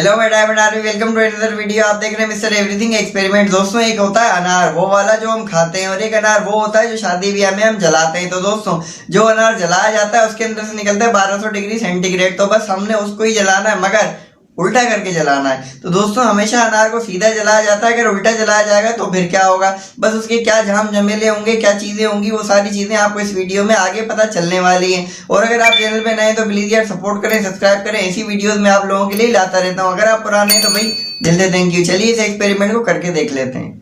Hello मैं diamond army, welcome to another video. आप देख रहे हैं मिस्टर एवरीथिंग एक्सपेरिमेंट। दोस्तों, एक होता है अनार, वो वाला जो हम खाते हैं, और एक अनार वो होता है जो शादी ब्याह में हम जलाते हैं। तो दोस्तों, जो अनार जलाया जाता है उसके अंदर से निकलता है 1200 डिग्री सेंटीग्रेड। तो बस हमने उसको ही जलाना है, मगर उल्टा करके जलाना है। तो दोस्तों, हमेशा अनार को सीधा जलाया जाता है, अगर उल्टा जलाया जाएगा तो फिर क्या होगा, बस उसके क्या झाम झमेले होंगे, क्या चीजें होंगी, वो सारी चीजें आपको इस वीडियो में आगे पता चलने वाली हैं। और अगर आप चैनल पे नए हैं तो प्लीज यार सपोर्ट करें, सब्सक्राइब करें। ऐसी वीडियोस मैं आप लोगों के लिए लाता रहता हूँ। अगर आप पुराने हैं तो भाई दिल से थैंक यू। चलिए इस एक्सपेरिमेंट को करके देख लेते हैं।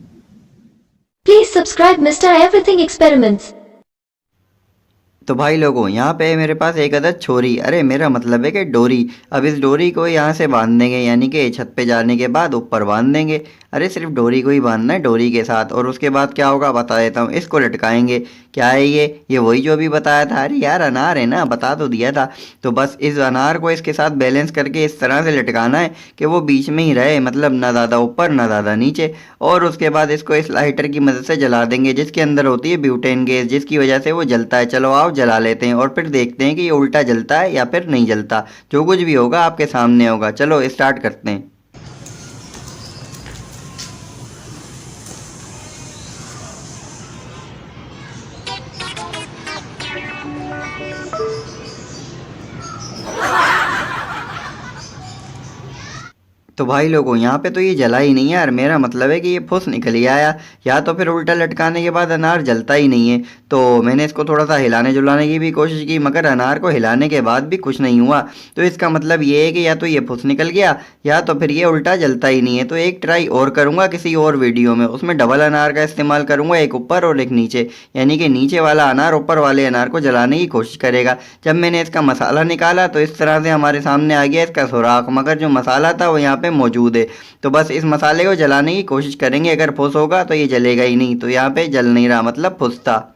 Please subscribe Mr. Everything Experiments. तो भाई लोगों, यहाँ पे मेरे पास एक अदद छोरी, अरे मेरा मतलब है कि डोरी। अब इस डोरी को यहाँ से बांध देंगे, यानी कि छत पे जाने के बाद ऊपर बांध देंगे। अरे सिर्फ डोरी को ही बांधना है, डोरी के साथ। और उसके बाद क्या होगा बता देता हूँ। इसको लटकाएंगे। क्या है ये वही जो अभी बताया था। अरे यार अनार है ना, बता तो दिया था। तो बस इस अनार को इसके साथ बैलेंस करके इस तरह से लटकाना है कि वो बीच में ही रहे, मतलब ना ज़्यादा ऊपर ना ज़्यादा नीचे। और उसके बाद इसको इस लाइटर की मदद से जला देंगे, जिसके अंदर होती है ब्यूटेन गैस, जिसकी वजह से वो जलता है। चलो आओ जला लेते हैं और फिर देखते हैं कि ये उल्टा जलता है या फिर नहीं जलता। जो कुछ भी होगा आपके सामने होगा। चलो स्टार्ट करते हैं। तो भाई लोगों, यहाँ पे तो ये जला ही नहीं है यार। मेरा मतलब है कि ये फुस निकल ही आया, या तो फिर उल्टा लटकाने के बाद अनार जलता ही नहीं है। तो मैंने इसको थोड़ा सा हिलाने जुलाने की भी कोशिश की, मगर अनार को हिलाने के बाद भी कुछ नहीं हुआ। तो इसका मतलब ये है कि या तो ये फुस निकल गया, या तो फिर ये उल्टा जलता ही नहीं है। तो एक ट्राई और करूँगा किसी और वीडियो में, उसमें डबल अनार का इस्तेमाल करूँगा, एक ऊपर और एक नीचे, यानी कि नीचे वाला अनार ऊपर वाले अनार को जलाने की कोशिश करेगा। जब मैंने इसका मसाला निकाला तो इस तरह से हमारे सामने आ गया इसका सुराख, मगर जो मसाला था वो यहाँ पे मौजूद है। तो बस इस मसाले को जलाने की कोशिश करेंगे। अगर फुस होगा तो ये जलेगा ही नहीं, तो यहाँ पे जल नहीं रहा, मतलब फुस था।